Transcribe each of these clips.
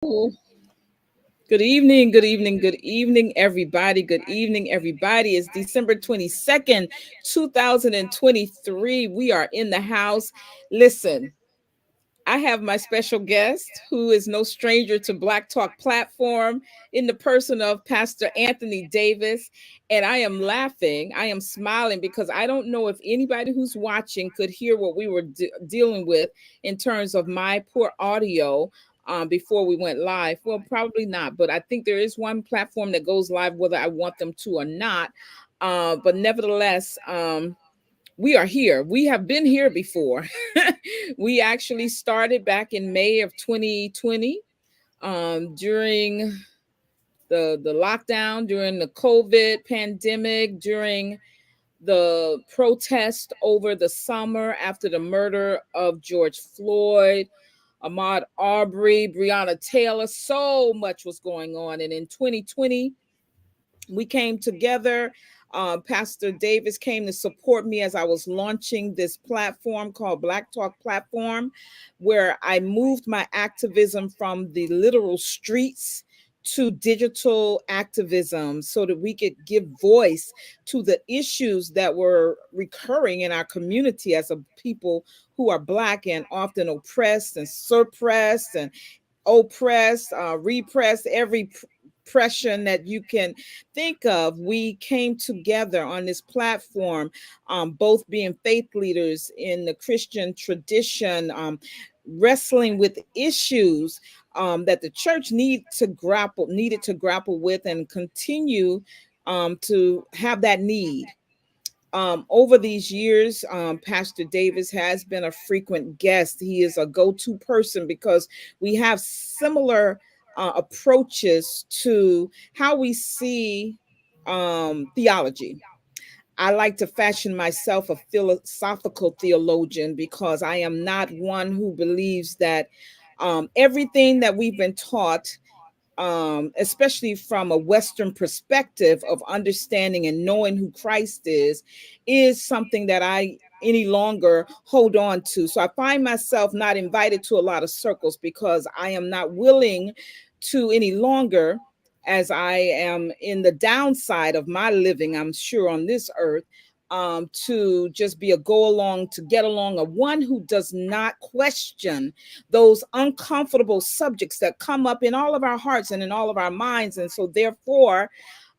Ooh. Good evening, good evening, good evening, everybody. Good evening, everybody. It's December 22nd, 2023. We are in the house. Listen, I have my special guest who is no stranger to Black Talk Platform in the person of Pastor Anthony Davis. And I am laughing, I am smiling because I don't know if anybody who's watching could hear what we were dealing with in terms of my poor audio. Before we went live. Well, probably not, but I think there is one platform that goes live whether I want them to or not. But nevertheless, we are here. We have been here before. We actually started back in May of 2020 during the lockdown, during the COVID pandemic, during the protest over the summer after the murder of George Floyd, Ahmaud Arbery, Breonna Taylor. So much was going on. And in 2020, we came together. Pastor Davis came to support me as I was launching this platform called Black Talk Platform, where I moved my activism from the literal streets to digital activism so that we could give voice to the issues that were recurring in our community as a people who are Black and often oppressed and suppressed and oppressed, repressed, every oppression that you can think of. We came together on this platform, both being faith leaders in the Christian tradition, wrestling with issues that the church needed to grapple with and continue to have that need. Over these years, Pastor Davis has been a frequent guest. He is a go-to person because we have similar approaches to how we see theology. I like to fashion myself a philosophical theologian because I am not one who believes that everything that we've been taught, especially from a Western perspective of understanding and knowing who Christ is something that I any longer hold on to. So I find myself not invited to a lot of circles because I am not willing to any longer, as I am in the downside of my living, I'm sure, on this earth. To just be a go along, to get along, a one who does not question those uncomfortable subjects that come up in all of our hearts and in all of our minds. And so, therefore,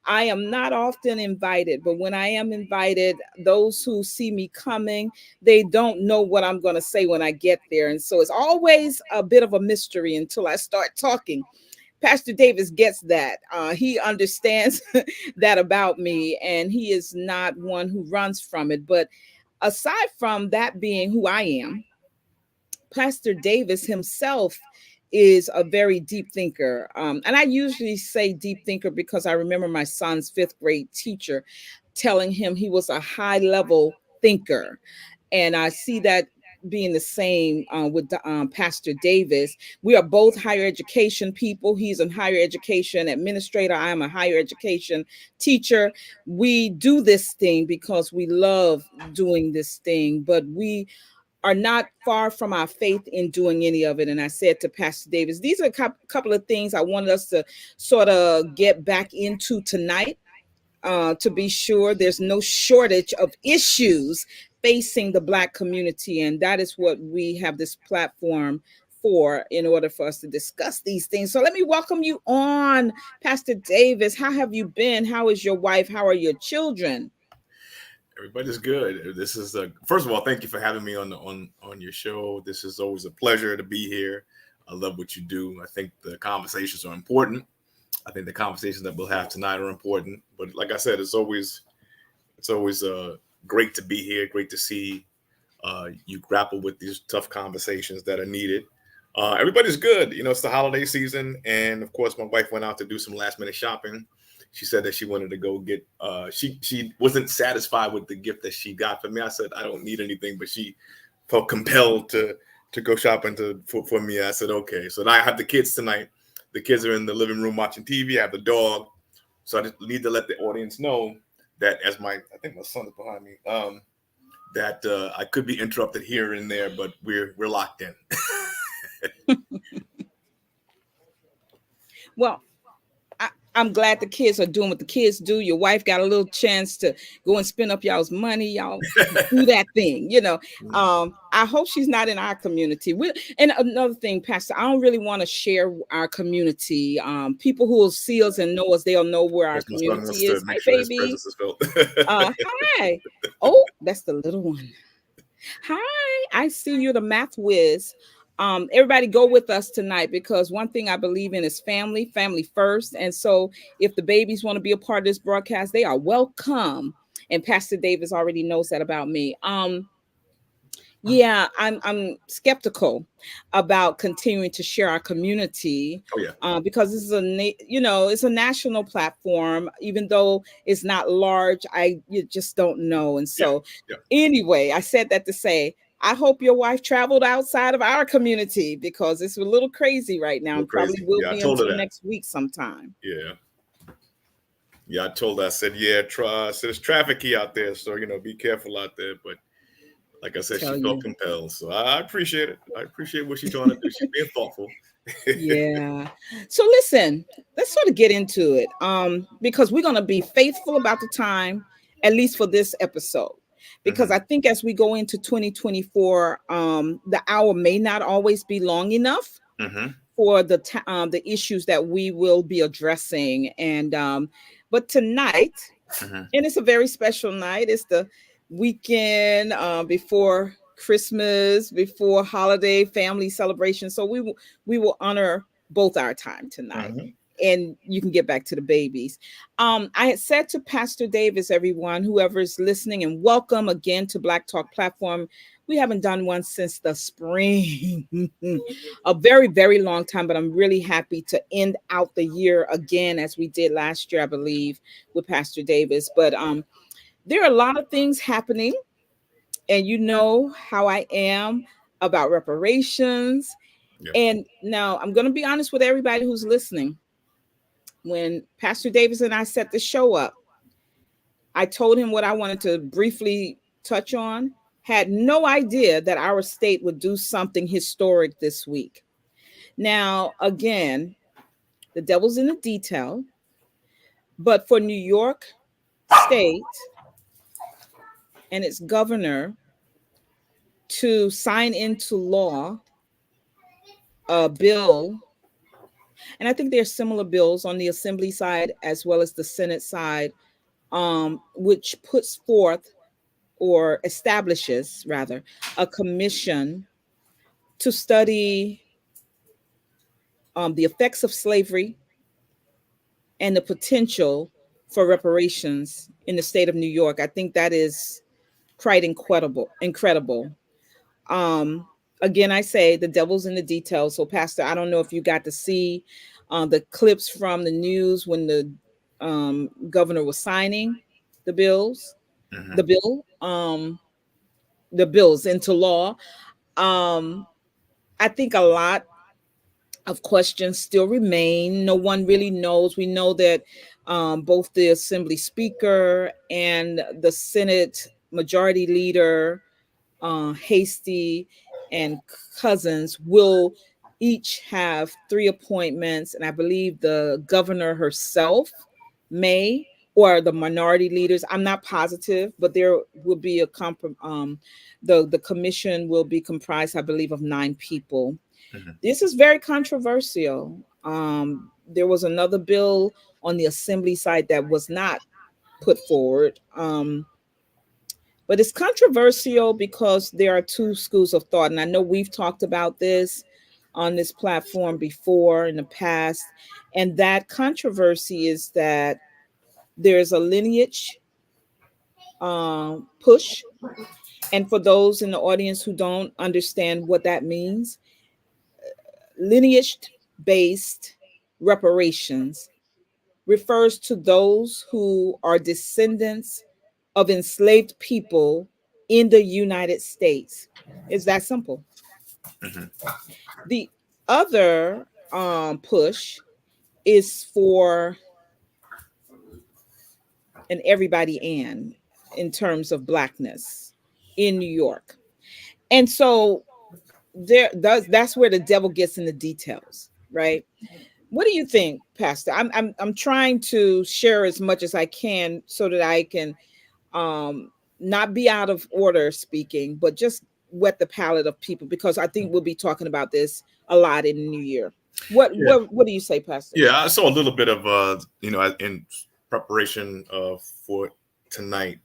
I am not often invited, but when I am invited, those who see me coming, they don't know what I'm going to say when I get there. And so, it's always a bit of a mystery until I start talking. Pastor Davis gets that. He understands that about me, and he is not one who runs from it. But aside from that being who I am, Pastor Davis himself is a very deep thinker. And I usually say deep thinker because I remember my son's fifth grade teacher telling him he was a high level thinker. And I see that being the same with Pastor Davis. We are both higher education people. He's a higher education administrator. I am a higher education teacher. We do this thing because we love doing this thing, but we are not far from our faith in doing any of it. And I said to Pastor Davis, these are a couple of things I wanted us to sort of get back into tonight. To be sure, there's no shortage of issues facing the Black community. And that is what we have this platform for, in order for us to discuss these things. So let me welcome you on, Pastor Davis. How have you been? How is your wife? How are your children? Everybody's good. This is first of all, thank you for having me on your show. This is always a pleasure to be here. I love what you do. I think the conversations are important. I think the conversations that we'll have tonight are important. But like I said, it's always great to be here. Great to see you grapple with these tough conversations that are needed. Everybody's good. You know, it's the holiday season, and of course, my wife went out to do some last minute shopping. She said that she wanted to go get. She wasn't satisfied with the gift that she got for me. I said I don't need anything, but she felt compelled to go shopping for me. I said okay. So now I have the kids tonight. The kids are in the living room watching TV. I have the dog, so I just need to let the audience know that I think my son is behind me. That I could be interrupted here and there, but we're locked in. Well, I'm glad the kids are doing what the kids do. Your wife got a little chance to go and spend up y'all's money. Y'all do that thing, you know. I hope she's not in our community. And another thing, Pastor, I don't really want to share our community. People who will see us and know us, they'll know where our Yes, my son community wants to is. make Hi, sure his baby. presence is felt. Hi. Oh, that's the little one. Hi, I see you're the math whiz. Everybody go with us tonight because one thing I believe in is family, family first. And so if the babies want to be a part of this broadcast, they are welcome. And Pastor Davis already knows that about me. Yeah, I'm skeptical about continuing to share our community Oh yeah, because this is it's a national platform. Even though it's not large, you just don't know. And yeah, so, yeah. anyway, I said that to say I hope your wife traveled outside of our community because it's a little crazy right A now little and probably crazy. will Yeah, I be told her until that. next week sometime. Yeah, yeah, I told her. I said, yeah, try. I said, there's traffic out there, so be careful out there. But like I said, she Tell felt you. compelled, so I appreciate it. I appreciate what she's trying to do. She's being thoughtful. Yeah. So listen, let's sort of get into it. Because we're gonna be faithful about the time, at least for this episode. Because Hmm. I think as we go into 2024, the hour may not always be long enough Hmm. for the issues that we will be addressing. And but tonight, Hmm. and it's a very special night. It's the weekend before Christmas, before holiday family celebration. So we will honor both our time tonight. Hmm. And you can get back to the babies. I had said to Pastor Davis, everyone, whoever is listening, and welcome again to Black Talk Platform. We haven't done one since the spring, a very, very long time, but I'm really happy to end out the year again as we did last year, I believe, with Pastor Davis. But there are a lot of things happening, and you know how I am about reparations. Yeah. And now I'm going to be honest with everybody who's listening. When Pastor Davis and I set the show up, I told him what I wanted to briefly touch on. Had no idea that our state would do something historic this week. Now, again, the devil's in the detail, but for New York State and its governor to sign into law a bill, and I think there are similar bills on the Assembly side as well as the Senate side, which puts forth or establishes rather a commission to study the effects of slavery and the potential for reparations in the state of New York. I think that is quite incredible. Um, Again, I say the devil's in the details. So, Pastor, I don't know if you got to see the clips from the news when the governor was signing the bills, Hmm. the bill, the bills into law. Um, I think a lot of questions still remain. No one really knows. We know that both the Assembly Speaker and the Senate Majority Leader, Hasty and Cousins, will each have three appointments, and I believe the governor herself may, or the minority leaders. I'm not positive, but there will be the commission will be comprised, I believe, of 9 people. Hmm. This is very controversial. There was another bill on the Assembly side that was not put forward. But it's controversial because there are two schools of thought. And I know we've talked about this on this platform before in the past. And that controversy is that there's a lineage push. And for those in the audience who don't understand what that means, lineage based reparations refers to those who are descendants of enslaved people in the United States. It's that simple. Hmm. The other push is for an everybody in terms of blackness in New York. And so that's where the devil gets in the details, right? What do you think, Pastor? I'm trying to share as much as I can so that I can um not be out of order speaking, but just whet the palate of people, because I think we'll be talking about this a lot in the new year. What Yeah, what do you say, Pastor? yeah. I saw a little bit of in preparation for tonight.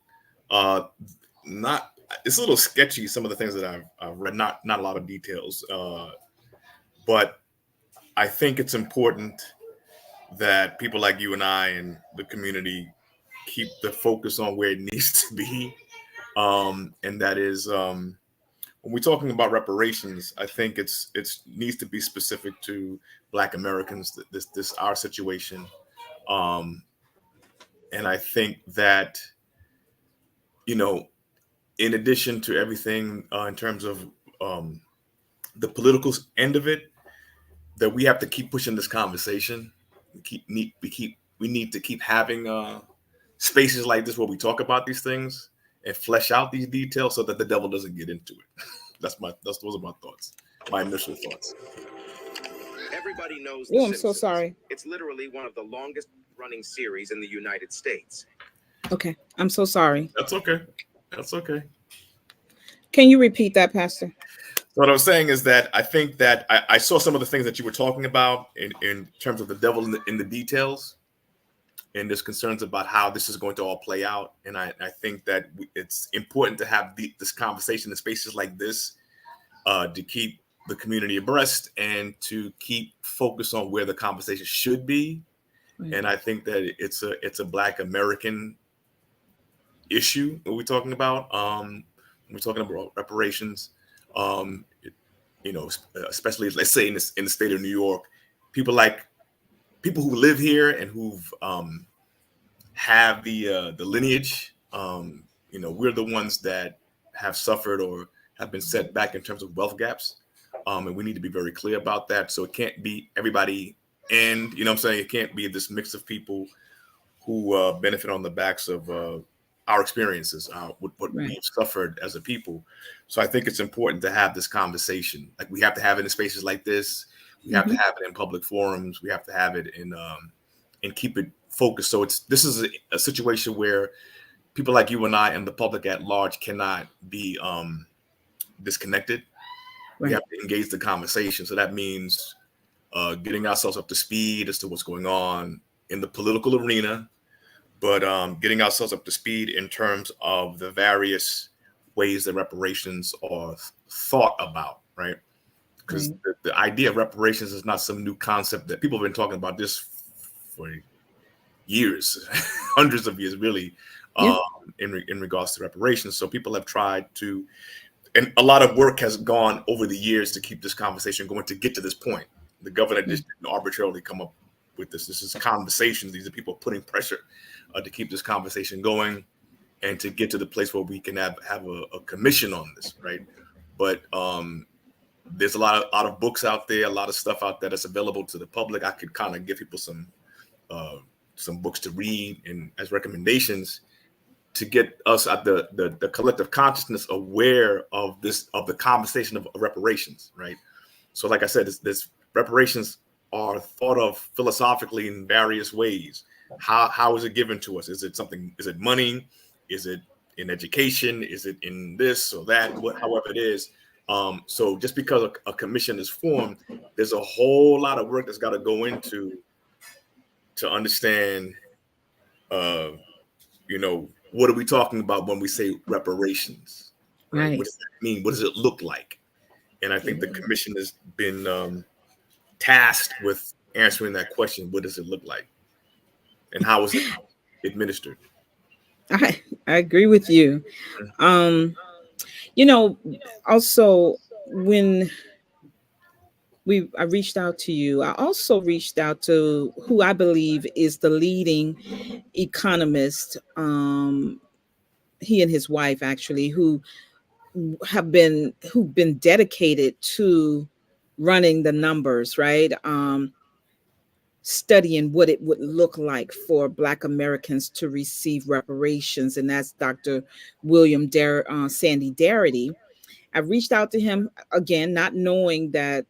Uh, not It's a little sketchy. Some of the things that I've read, not a lot of details, but I think it's important that people like you and I and the community keep the focus on where it needs to be, and that is when we're talking about reparations. I think it's needs to be specific to Black Americans. This our situation, um, and I think that you know, in addition to everything in terms of um, the political end of it, that we have to keep pushing this conversation. We need to keep having spaces like this where we talk about these things and flesh out these details so that the devil doesn't get into it. Those are my thoughts, my initial thoughts. Everybody knows The Oh, I'm so Simpsons. sorry. It's literally one of the longest running series in the United States. Okay, I'm so sorry. That's okay. That's okay. Can you repeat that, Pastor? So what I was saying is that I think that I saw some of the things that you were talking about in terms of the devil in the details, and there's concerns about how this is going to all play out. And I think that it's important to have this conversation in spaces like this to keep the community abreast and to keep focus on where the conversation should be. Right. And I think that it's a Black American issue that we're talking about. When we're talking about reparations, um, it- especially let's say in the state of New York, people like people who live here and who've have the lineage. We're the ones that have suffered or have been set back in terms of wealth gaps, and we need to be very clear about that. So it can't be everybody, and you know what I'm saying, it can't be this mix of people who benefit on the backs of our experiences, what Right. we've suffered as a people. So I think it's important to have this conversation. Like we have to have it in spaces like this. We have to Mhm. have it in public forums. We have to have it in and keep it focused. So this is a situation where people like you and I and the public at large cannot be disconnected. We Right. have to engage the conversation. So that means getting ourselves up to speed as to what's going on in the political arena, but getting ourselves up to speed in terms of the various ways that reparations are thought about, right? Because Right. the idea of reparations is not some new concept that people have been talking about this for years, hundreds of years, really, Yeah. um, in regards to reparations. So people have tried to, and a lot of work has gone over the years to keep this conversation going to get to this point. The governor Right. just didn't arbitrarily come up with this. This is conversations. These are people putting pressure to keep this conversation going and to get to the place where we can have a commission on this, right? But there's a lot of books out there, a lot of stuff out there that's available to the public. I could kind of give people uh, some books to read and as recommendations to get us at the collective consciousness aware of the conversation of reparations, right? So, like I said, this reparations are thought of philosophically in various ways. How is it given to us? Is it something? Is it money? Is it in education? Is it in this or that? However it is. So just because a commission is formed, there's a whole lot of work that's got to go into to understand uh, what are we talking about when we say reparations, right? What Right. does that mean? What does it look like? And I think the Yeah. commission has been tasked with answering that question. What does it look like? And how is it administered? I agree with you. Um, you know, also when we I reached out to you, I also reached out to who I believe is the leading economist. He and his wife actually, who've been dedicated to running the numbers, right? Studying what it would look like for Black Americans to receive reparations, and that's Dr. Sandy Darity. I reached out to him again, not knowing that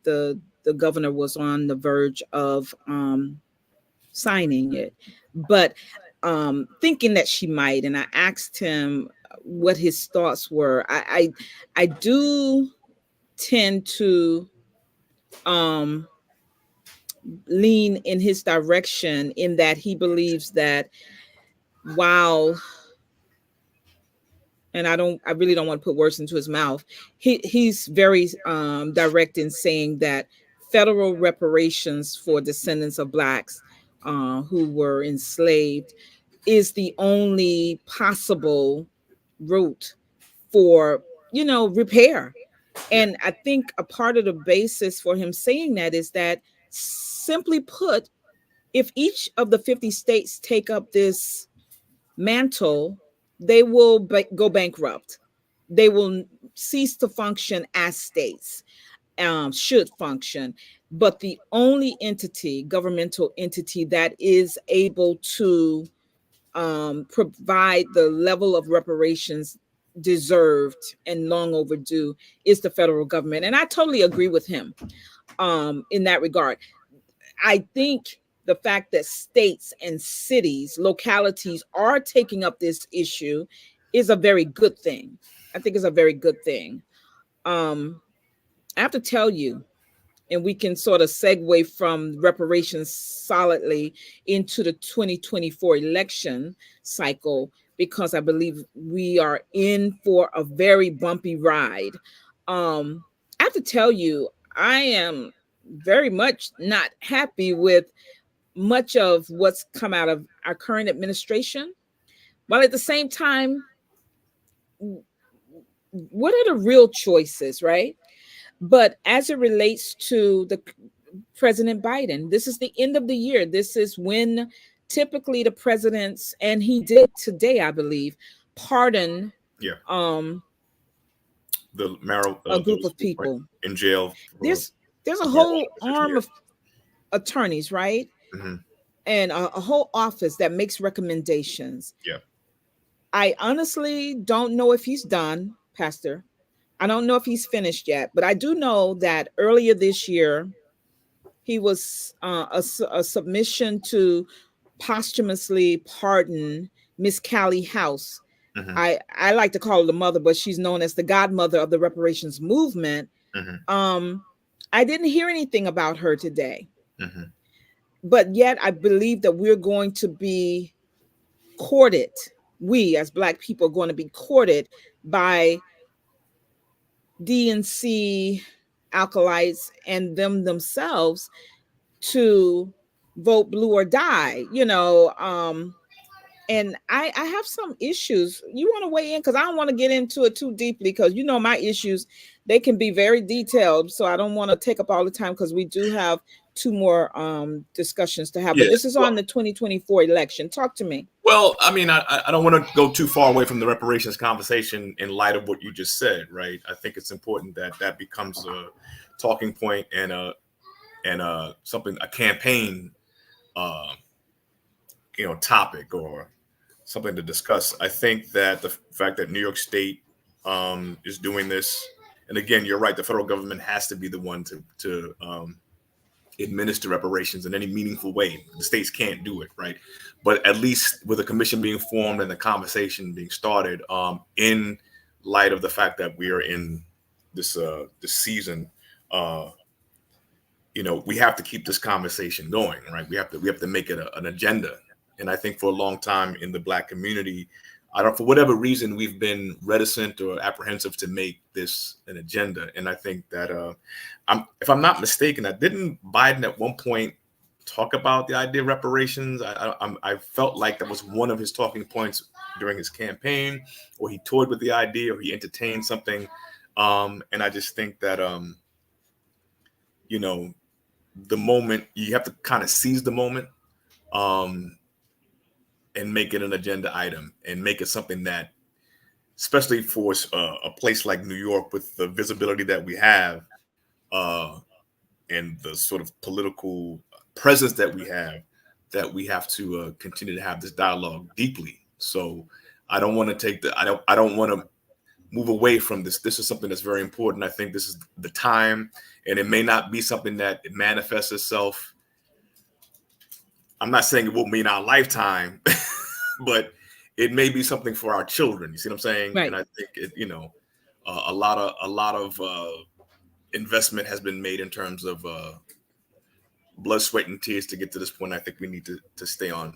the governor was on the verge of signing it, but thinking that she might, and I asked him what his thoughts were. I do tend to um, lean in his direction in that he believes that while, and I really don't want to put words into his mouth. He's very direct in saying that federal reparations for descendants of blacks who were enslaved is the only possible route for, repair. Yeah. And I think a part of the basis for him saying that is that, simply put, if each of the 50 states take up this mantle, they will go bankrupt. They will cease to function as states, should function. But the only entity, governmental entity, that is able to provide the level of reparations deserved and long overdue is the federal government. And I totally agree with him in that regard. I think the fact that states and cities, localities are taking up this issue is a very good thing. I think it's a very good thing. I have to tell you, and we can sort of segue from reparations solidly into the 2024 election cycle, because I believe we are in for a very bumpy ride. I have to tell you, I am very much not happy with much of what's come out of our current administration. While at the same time, what are the real choices, right? But as it relates to the President Biden, this is the end of the year. This is when typically the presidents, and he did today, I believe, pardon Yeah. um a group those of people. in jail for There's a marijuana whole for 50 arm years. of attorneys, right? Hmm. And a whole office that makes recommendations. Yeah. I honestly don't know if he's done, Pastor. I don't know if he's finished yet, but I do know that earlier this year, he was a submission to posthumously pardon Miss Callie House. Hmm. I like to call her the mother, but she's known as the godmother of the reparations movement. Hmm. Um, I didn't hear anything about her today, Hmm. but yet I believe that we're going to be courted. We as Black people are going to be courted by DNC alkalites and them themselves to vote blue or die, and I have some issues. You want to weigh in? Because I don't want to get into it too deeply, because my issues, they can be very detailed. So I don't want to take up all the time, because we do have two more discussions to have. But Yeah. this is on the 2024 election. Talk to me. Well, I mean, I don't want to go too far away from the reparations conversation in light of what you just said, right? I think it's important that that becomes a talking point and a campaign, uh, topic or something to discuss. I think that the fact that New York State is doing this, and again, you're right, the federal government has to be the one to administer reparations in any meaningful way. The states can't do it, right? But at least with a commission being formed and the conversation being started, in light of the fact that we are in this season, we have to keep this conversation going, right? We have to make it an agenda. And I think for a long time in the Black community, for whatever reason, we've been reticent or apprehensive to make this an agenda. And I think that, if I'm not mistaken, didn't Biden at one point talk about the idea of reparations? I felt like that was one of his talking points during his campaign, or he toyed with the idea, or he entertained something. And I just think that, the moment, you have to kind of seize the moment, and make it an agenda item, and make it something that, especially for a place like New York, with the visibility that we have, uh, and the sort of political presence that we have to continue to have this dialogue deeply. So I don't want to take I don't want to move away from this. This is something that's very important. I think this is the time, and it may not be something that it manifests itself. I'm not saying it will be in our lifetime, but it may be something for our children. You see what I'm saying? Right. And I think a lot of investment has been made in terms of blood, sweat, and tears to get to this point. I think we need to stay on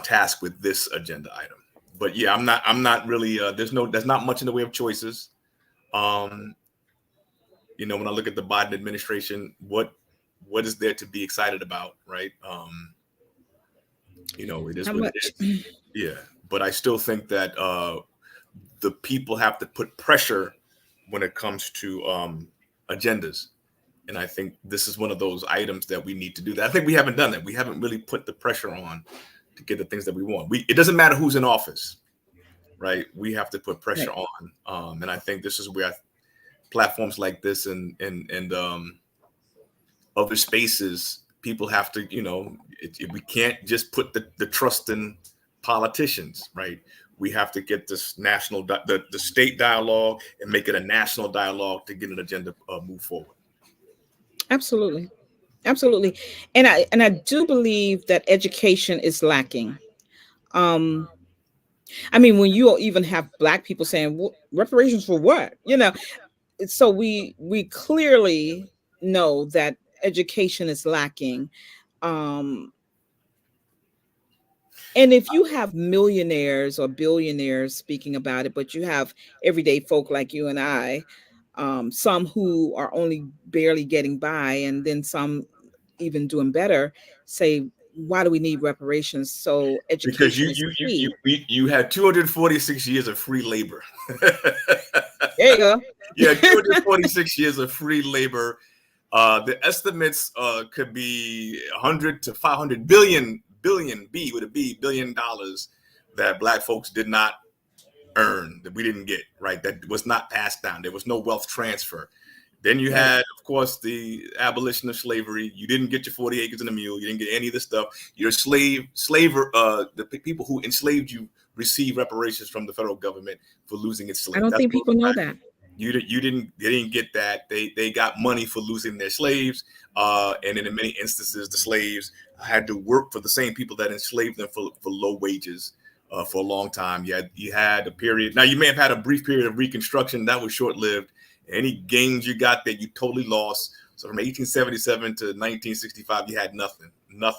task with this agenda item. But yeah, I'm not really there's not much in the way of choices. When I look at the Biden administration, what is there to be excited about, right? It is How what it much? is. Yeah, but I still think that the people have to put pressure when it comes to agendas. And I think this is one of those items that we need to do that. I think we haven't done that. We haven't really put the pressure on to get the things that we want. It doesn't matter who's in office, right? We have to put pressure on. And I think this is where platforms like this and other spaces, people have to, we can't just put the trust in politicians, right? We have to get this national, the state dialogue and make it a national dialogue to get an agenda move forward. Absolutely. Absolutely. And I do believe that education is lacking. I mean, when you even have Black people saying reparations for what? So we clearly know that education is lacking. And if you have millionaires or billionaires speaking about it, but you have everyday folk like you and I, some who are only barely getting by, and then some even doing better, say, why do we need reparations? So Because education is key. you had 246 years of free labor. There you go. Yeah, 246 years of free labor. The estimates could be 100 to 500 billion dollars that Black folks did not earn, that we didn't get, right? That was not passed down. There was no wealth transfer. Then you had, of course, the abolition of slavery. You didn't get your 40 acres and a mule. You didn't get any of this stuff. Your the people who enslaved you received reparations from the federal government for losing its slaves. I don't think people know that. They didn't get that. They got money for losing their slaves. And in many instances, the slaves had to work for the same people that enslaved them for low wages for a long time. You had a period. Now, you may have had a brief period of Reconstruction that was short-lived. Any gains you got that you totally lost. So from 1877 to 1965, you had nothing,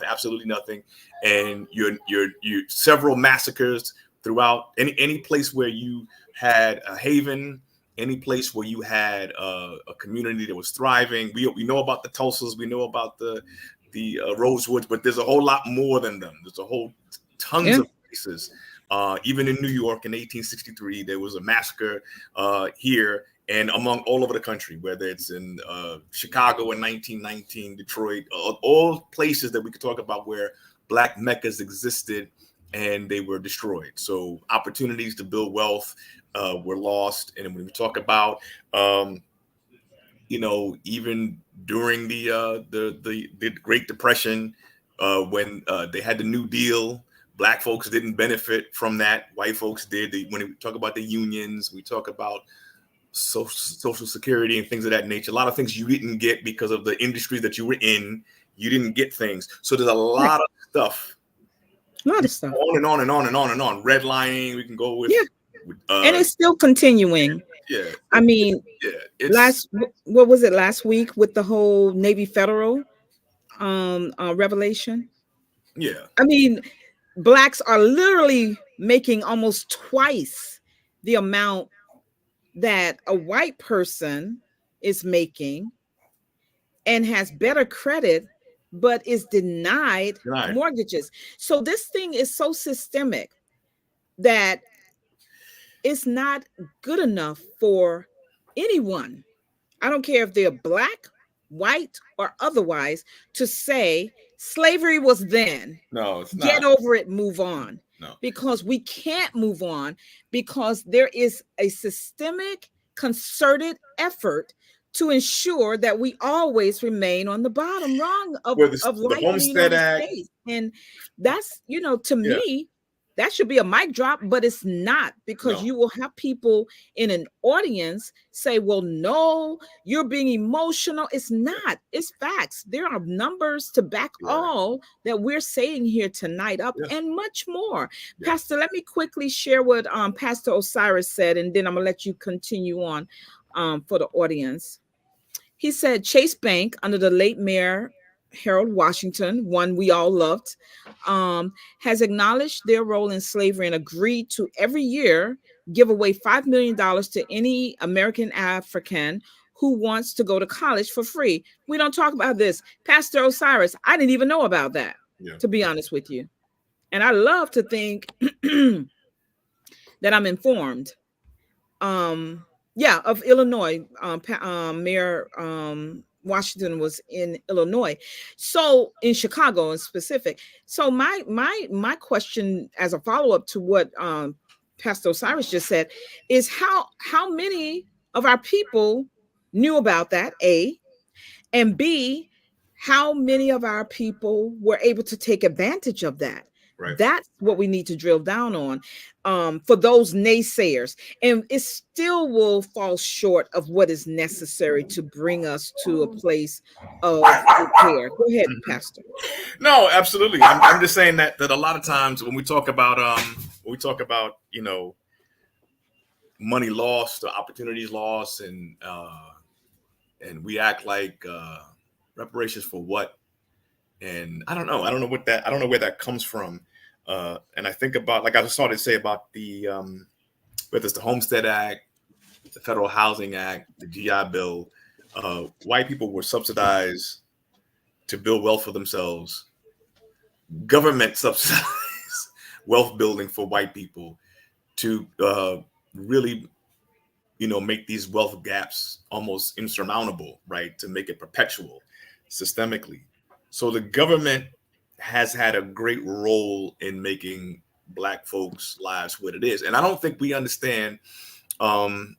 absolutely nothing. And you several massacres throughout any place where you had a haven, any place where you had a community that was thriving. We know about the Tulsas, we know about the Rosewoods, but there's a whole lot more than them. There's a whole tons of places. Even in New York in 1863, there was a massacre here and among all over the country, whether it's in Chicago in 1919, Detroit, all places that we could talk about where Black meccas existed and they were destroyed. So opportunities to build wealth were lost. And when we talk about, even during the Great Depression, when they had the New Deal, Black folks didn't benefit from that. White folks did. When we talk about the unions, we talk about social security and things of that nature. A lot of things you didn't get because of the industry that you were in. You didn't get things. So there's a lot of stuff. A lot of stuff. On and on and on and on and on. Redlining, we can go with. And it's still continuing. Yeah. I mean, what was it last week with the whole Navy Federal revelation? Yeah. I mean, Blacks are literally making almost twice the amount that a white person is making and has better credit, but is denied mortgages. So this thing is so systemic that it's not good enough for anyone. I don't care if they're Black, white, or otherwise, to say slavery was then. No, it's not. Get over it, move on. No. Because we can't move on because there is a systemic, concerted effort to ensure that we always remain on the bottom rung of life in the United States. And that's, to me, that should be a mic drop, but it's not, because No. you will have people in an audience say, well, no, you're being emotional. It's not, it's facts. There are numbers to back You're right. all that we're saying here tonight up, Yes. and much more. Yes. Pastor, let me quickly share what Pastor Osiris said, and then I'm gonna let you continue on for the audience. He said Chase Bank, under the late Mayor Harold Washington, one we all loved, has acknowledged their role in slavery and agreed to every year give away $5 million to any American African who wants to go to college for free. We don't talk about this. Pastor Osiris, I didn't even know about that, Yeah. to be honest with you. And I love to think that I'm informed. Yeah, of Illinois. Mayor Washington was in Illinois, so in Chicago in specific. So my question, as a follow up to what Pastor Osiris just said, is how many of our people knew about that? A, and B, how many of our people were able to take advantage of that? Right. That's what we need to drill down on, for those naysayers. And it still will fall short of what is necessary to bring us to a place of repair. Go ahead, Mhm. Pastor. No, absolutely. I'm just saying that a lot of times when we talk about money lost or opportunities lost, and we act like reparations for what, and I don't know what that, I don't know where that comes from. And I think about, like I started to say about the whether it's the Homestead Act, the Federal Housing Act, the GI Bill. White people were subsidized to build wealth for themselves. Government subsidized wealth building for white people to really, make these wealth gaps almost insurmountable, right? To make it perpetual systemically. So the government has had a great role in making Black folks' lives what it is. And I don't think we understand. And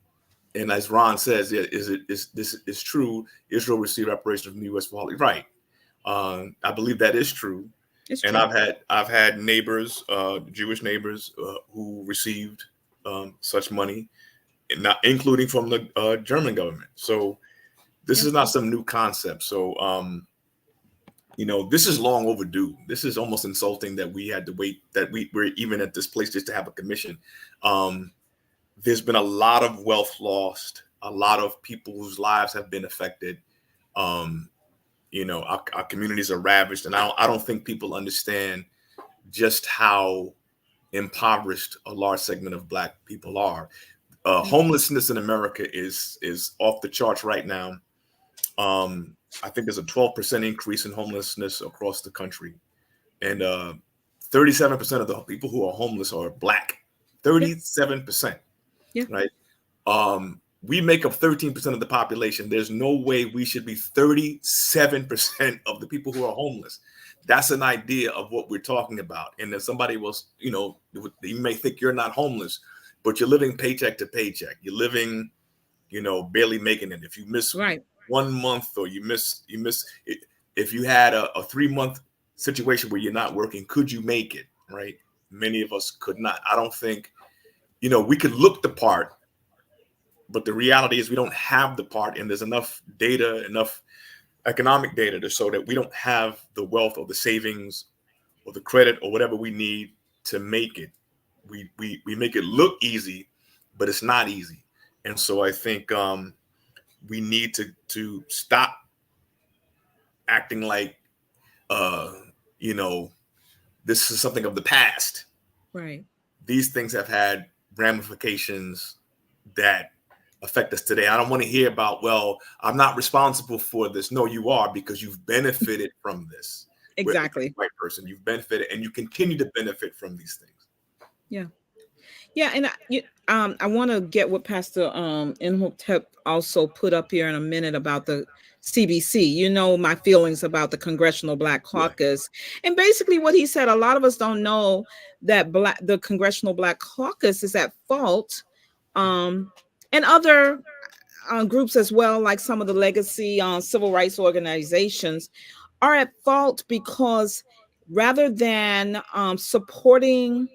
as Ron says, yeah, is this is true? Israel received reparations from the U.S. for Holly, right? I believe that is true. It's And true. I've had neighbors, Jewish neighbors, who received such money, not including from the German government. So this Yeah. is not some new concept. So this is long overdue. This is almost insulting that we had to wait, that we're even at this place just to have a commission. Um, there's been a lot of wealth lost, a lot of people whose lives have been affected. Um, our communities are ravaged, and I don't think people understand just how impoverished a large segment of Black people are. Yeah. Homelessness in America is off the charts right now. I think there's a 12% increase in homelessness across the country, and 37% of the people who are homeless are Black. Yeah. 37%, Yeah. right? We make up 13% of the population. There's no way we should be 37% of the people who are homeless. That's an idea of what we're talking about. And then somebody was, you may think you're not homeless, but you're living paycheck to paycheck. You're living, barely making it. If you miss Right. 1 month, or you miss it, if you had a 3 month situation where you're not working, could you make it? Right? Many of us could not. I don't think, we could look the part, but the reality is we don't have the part, and there's enough data, enough economic data to show that we don't have the wealth or the savings or the credit or whatever we need to make it. We make it look easy, but it's not easy. And so I think we need to stop acting like uh, you know this is something of the past. Right. These things have had ramifications that affect us today. I don't want to hear about, well, I'm not responsible for this. No, you are, because you've benefited from this. Exactly. White person, you've benefited, and you continue to benefit from these things. Yeah. Yeah, and I want to get what Pastor Imhotep also put up here in a minute about the CBC. You know my feelings about the Congressional Black Yeah. Caucus, and basically what he said. A lot of us don't know that the Congressional Black Caucus is at fault, and other groups as well, like some of the legacy civil rights organizations, are at fault because rather than supporting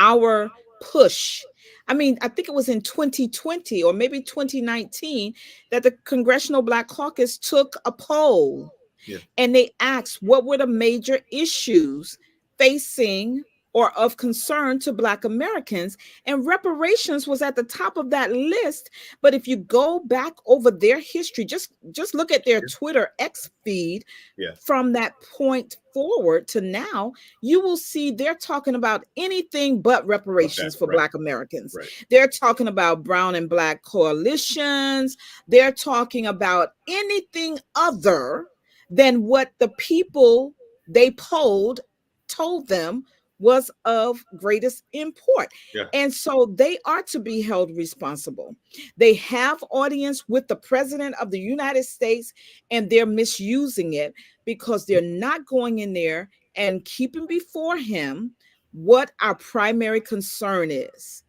our push. I mean, I think it was in 2020 or maybe 2019 that the Congressional Black Caucus took a poll Yeah. and they asked what were the major issues facing or of concern to Black Americans, and reparations was at the top of that list. But if you go back over their history, just look at their Yeah. Twitter X feed Yeah. from that point forward to now, you will see they're talking about anything but But that, reparations for right. Black Americans. Right. They're talking about brown and Black coalitions. They're talking about anything other than what the people they polled told them was of greatest import. Yeah. And so they are to be held responsible. They have audience with the president of the United States, and they're misusing it because they're not going in there and keeping before him what our primary concern is.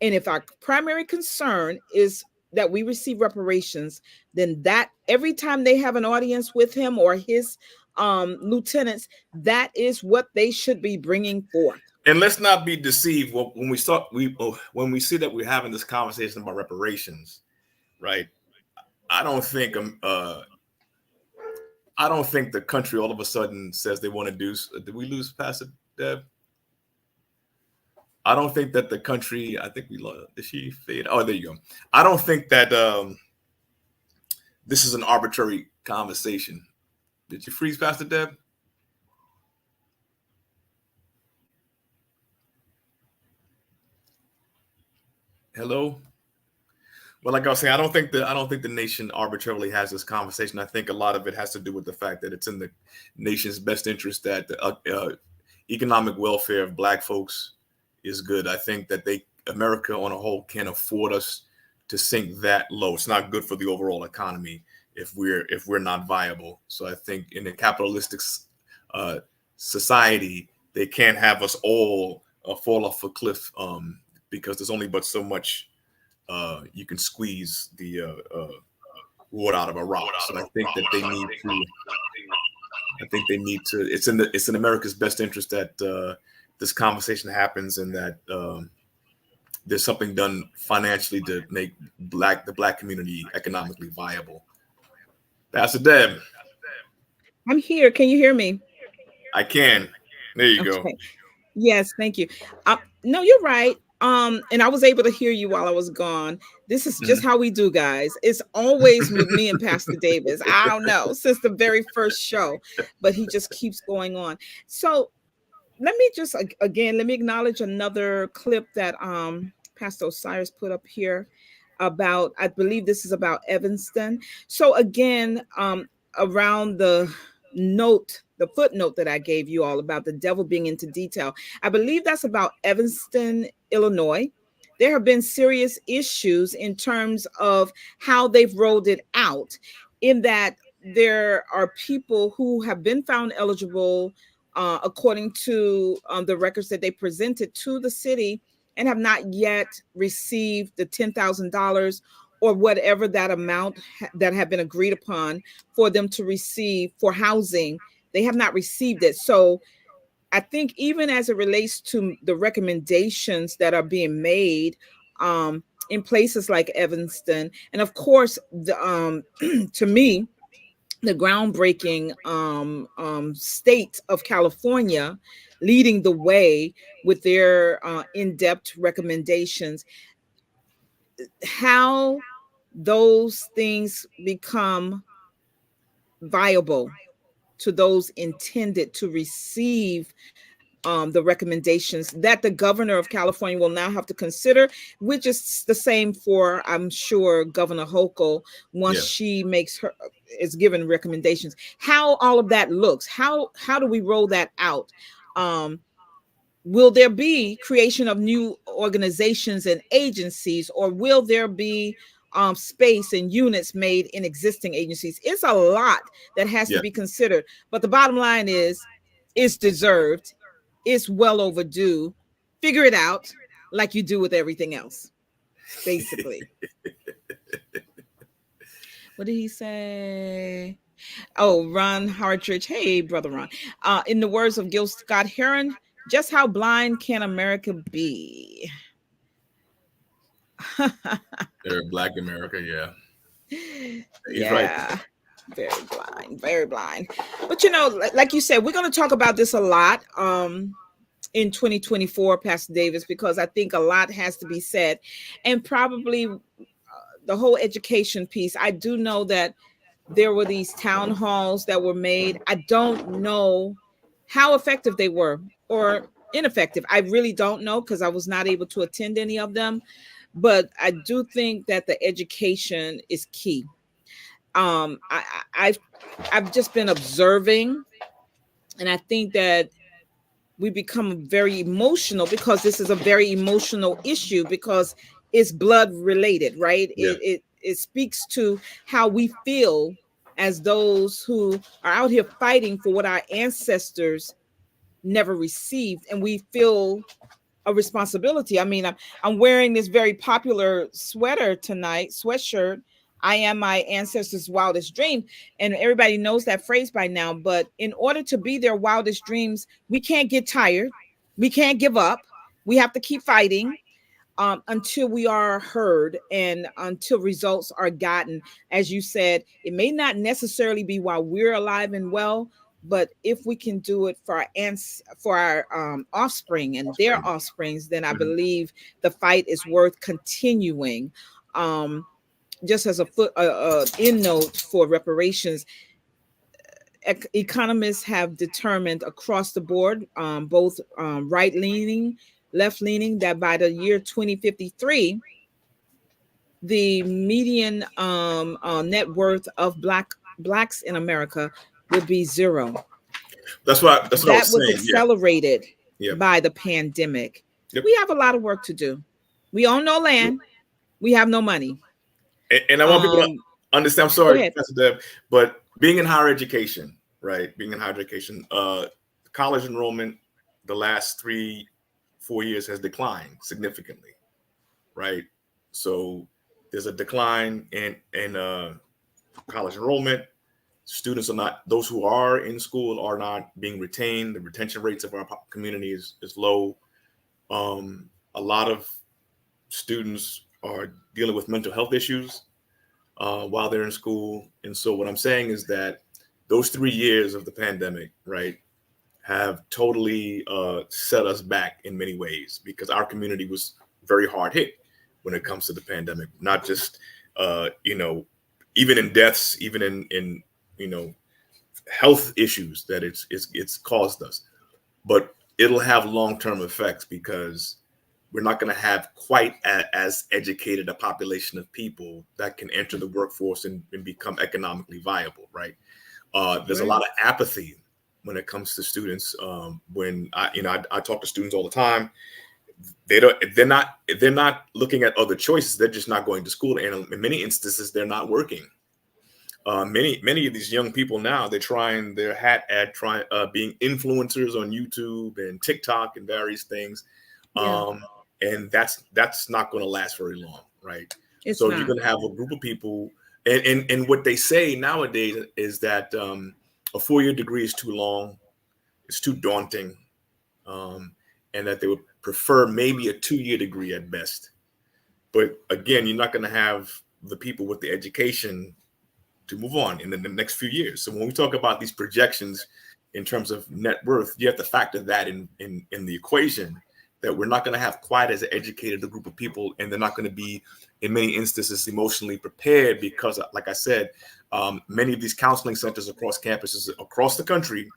And if our primary concern is that we receive reparations, then that every time they have an audience with him or his lieutenants, that is what they should be bringing forth. And let's not be deceived when we start. When we see that we're having this conversation about reparations, right? I don't think I don't think the country all of a sudden says they want to do. Did we lose Pastor Deb? I don't think that the country. I think we lost. Did she fade? Oh, there you go. I don't think that this is an arbitrary conversation. Did you freeze Pastor Deb? Hello. Well, like I was saying, I don't think the nation arbitrarily has this conversation. I think a lot of it has to do with the fact that it's in the nation's best interest that the economic welfare of Black folks is good. I think that America on a whole can't afford us to sink that low. It's not good for the overall economy if we're not viable. So I think in a capitalistic society, they can't have us all fall off a cliff because there's only but so much you can squeeze the wood out of a rock. So I think that they need to. I think they need to. It's in America's best interest that this conversation happens and that there's something done financially to make the Black community economically viable. Pastor Deb, I'm here. Can you hear me? I can. There you go. Okay. Yes, thank you. No, you're right. And I was able to hear you while I was gone. This is just how we do, guys. It's always with me and Pastor Davis. I don't know, since the very first show, but he just keeps going on. So let me just again let me acknowledge another clip that Pastor Osiris put up here about, I believe this is about Evanston. So again, around the footnote that I gave you all about the devil being into detail, I believe that's about Evanston, Illinois. There have been serious issues in terms of how they've rolled it out, in that there are people who have been found eligible according to the records that they presented to the city, and have not yet received the $10,000 or whatever that amount that have been agreed upon for them to receive for housing. They have not received it. So I think even as it relates to the recommendations that are being made in places like Evanston, and of course, to me, the groundbreaking state of California leading the way with their in-depth recommendations, how those things become viable to those intended to receive the recommendations that the governor of California will now have to consider, which is the same for, I'm sure, Governor Hochul once Yeah. she is given recommendations. How all of that looks, how do we roll that out? Will there be creation of new organizations and agencies, or will there be space and units made in existing agencies? It's a lot that has to Yeah. be considered, but the bottom line is, it's deserved. It's well overdue. Figure it out like you do with everything else, basically. What did he say? Oh, Ron Hartridge. Hey, brother Ron. In the words of Gil Scott Heron, Just how blind can America be? They're Black America, yeah. He's right. Yeah, very blind, very blind. But you know, like you said, we're going to talk about this a lot in 2024, Pastor Davis, because I think a lot has to be said, and probably the whole education piece. I do know that there were these town halls that were made. I don't know how effective they were or ineffective. I really don't know because I was not able to attend any of them. But I do think that the education is key. I've just been observing, and I think that we become very emotional because this is a very emotional issue because it's blood related, right? Yeah. It speaks to how we feel as those who are out here fighting for what our ancestors never received, and we feel a responsibility. I mean, I'm wearing this very popular sweater tonight, sweatshirt. I am my ancestors' wildest dream. And everybody knows that phrase by now. But in order to be their wildest dreams, we can't get tired. We can't give up. We have to keep fighting until we are heard and until results are gotten. As you said, it may not necessarily be while we're alive and well, but if we can do it for our for our offspring and their offsprings, then I believe the fight is worth continuing. Just as a end note for reparations, economists have determined across the board, both right leaning, left leaning, that by the year 2053, the median net worth of blacks in America would be zero. That's what I That was was saying. Yeah. accelerated Yep. by the pandemic. Yep. We have a lot of work to do. We own no land. We have no money. And I want people to understand. I'm Go sorry, ahead. Professor Deb, but being in higher education, right? Being in higher education, college enrollment the last 3-4 years has declined significantly, right? So there's a decline in college enrollment. Students are not; those who are in school are not being retained. The retention rates of our community is low. A lot of students are dealing with mental health issues while they're in school. And so what I'm saying is that those 3 years of the pandemic, right, have totally set us back in many ways because our community was very hard hit when it comes to the pandemic, not just, even in deaths, even in health issues that it's caused us, but it'll have long-term effects because we're not going to have quite as educated a population of people that can enter the workforce and become economically viable, right? There's a lot of apathy when it comes to students. When I talk to students all the time, they're not looking at other choices. They're just not going to school, and in many instances, they're not working. Many of these young people now, they're trying their hat at being influencers on YouTube and TikTok and various things. And that's not going to last very long, right? So you're going to have a group of people, and what they say nowadays is that a 4-year degree is too long, it's too daunting, and that they would prefer maybe a 2-year degree at best. But again, you're not going to have the people with the education to move on in the next few years. So when we talk about these projections in terms of net worth, you have to factor that in the equation, that we're not going to have quite as educated a group of people, and they're not going to be, in many instances, emotionally prepared because, like I said, many of these counseling centers across campuses across the country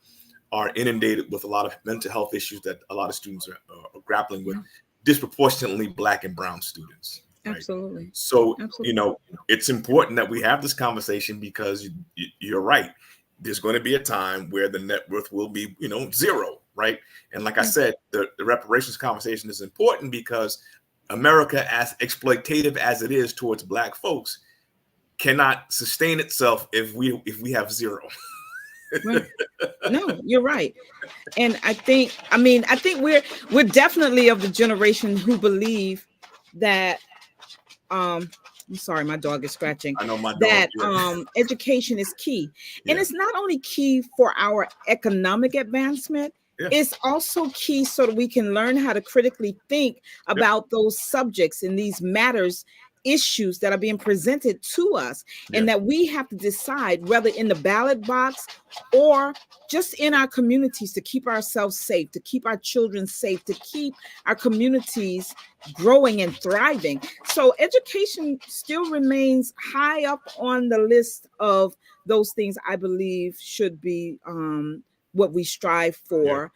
are inundated with a lot of mental health issues that a lot of students are grappling with, disproportionately Black and brown students. Right? Absolutely. So, it's important that we have this conversation because you're right. There's going to be a time where the net worth will be, zero, right? And like I said, the reparations conversation is important because America, as exploitative as it is towards Black folks, cannot sustain itself if we have zero. Right. No, you're right. And I think we're definitely of the generation who believe that I'm sorry, my dog is scratching. I know my dog. That education is key. And it's not only key for our economic advancement, Yeah. It's also key so that we can learn how to critically think Yep. about those subjects and these matters, issues that are being presented to us, Yeah. and that we have to decide whether in the ballot box or just in our communities to keep ourselves safe, to keep our children safe, to keep our communities growing and thriving. So education still remains high up on the list of those things I believe should be what we strive Yeah.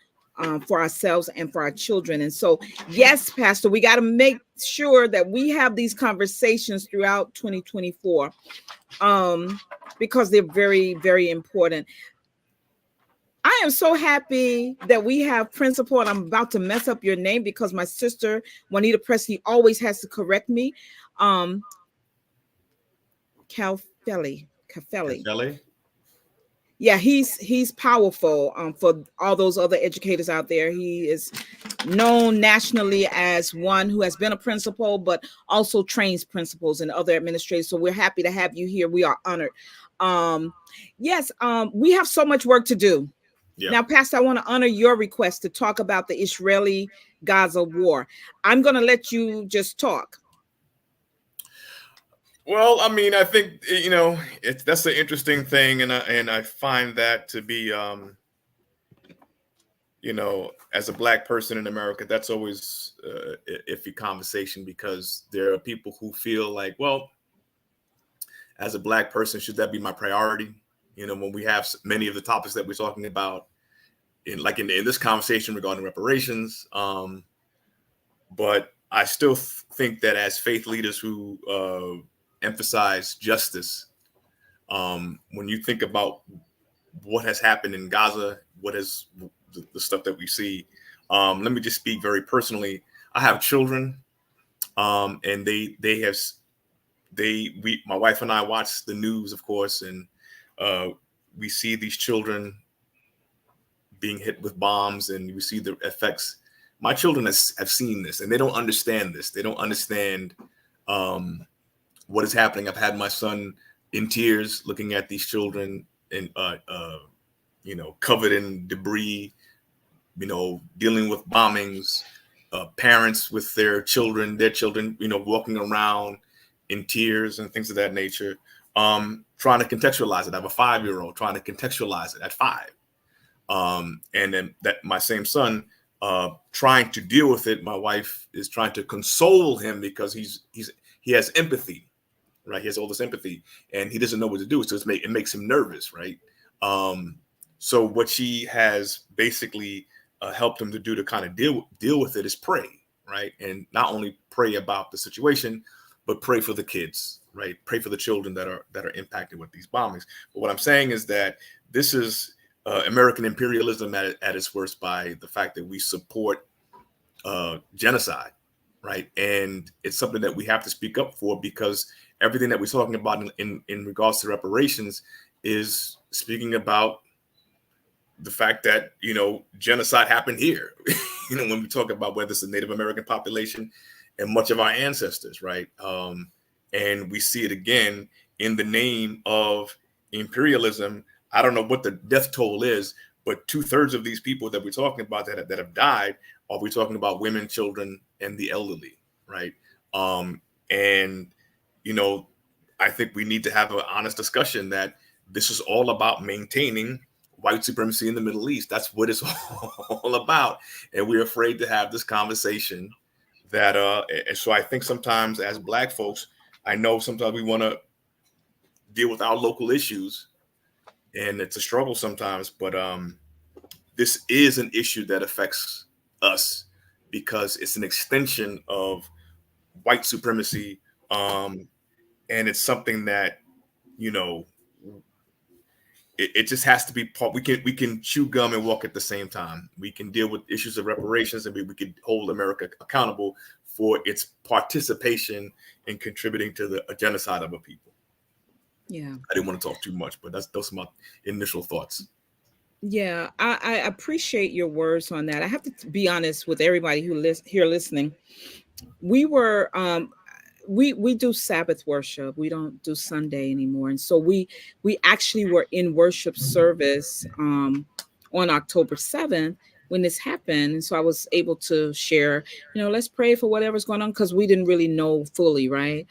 for ourselves and for our children. And so, yes, Pastor, we got to make sure that we have these conversations throughout 2024 because they're very, very important. I am so happy that we have Principal, and I'm about to mess up your name because my sister, Juanita Presley, always has to correct me. Um, Cafelli. Kelly. Yeah, he's powerful for all those other educators out there. He is known nationally as one who has been a principal but also trains principals and other administrators, so we're happy to have you here. We are honored. Yes, we have so much work to do. Yeah. Now, Pastor, I want to honor your request to talk about the Israeli-Gaza war. I'm going to let you just talk. Well, I mean, I think it's that's the interesting thing, and I find that to be as a black person in America, that's always iffy conversation, because there are people who feel like, well, as a black person, should that be my priority? When we have many of the topics that we're talking about in this conversation regarding reparations, but I still think that as faith leaders who emphasize justice, when you think about what has happened in Gaza, what is the stuff that we see. Let me just speak very personally. I have children, and my wife and I watch the news, of course, and we see these children being hit with bombs, and we see the effects. My children have seen this, and they don't understand this. They don't understand what is happening. I've had my son in tears looking at these children and covered in debris, dealing with bombings, parents with their children, walking around in tears and things of that nature. Trying to contextualize it. I have a 5-year-old trying to contextualize it at 5. And then that my same son trying to deal with it. My wife is trying to console him because he has empathy, right? He has all this empathy, and he doesn't know what to do. So it makes him nervous, right? So what she has basically helped him to do to kind of deal with it is pray, right? And not only pray about the situation, but pray for the kids, right? Pray for the children that are impacted with these bombings. But what I'm saying is that this is American imperialism at its worst, by the fact that we support genocide, right? And it's something that we have to speak up for, because everything that we're talking about in regards to reparations is speaking about the fact that genocide happened here. When we talk about whether it's the Native American population and much of our ancestors, right? And we see it again in the name of imperialism. I don't know what the death toll is, but 2/3 of these people that we're talking about that have died, are we talking about women, children, and the elderly, right? And I think we need to have an honest discussion that this is all about maintaining white supremacy in the Middle East. That's what it's all about. And we're afraid to have this conversation and so I think sometimes as black folks, I know sometimes we want to deal with our local issues, and it's a struggle sometimes, but this is an issue that affects us because it's an extension of white supremacy. And it's something that, it just has to be part. We can chew gum and walk at the same time. We can deal with issues of reparations, and we could hold America accountable for its participation in contributing to the genocide of a people. Yeah. I didn't want to talk too much, but those are my initial thoughts. Yeah, I appreciate your words on that. I have to be honest with everybody who here listening. We were we do Sabbath worship. We don't do Sunday anymore, and so we actually were in worship service on October 7th when this happened. And so I was able to share, let's pray for whatever's going on, because we didn't really know fully, right?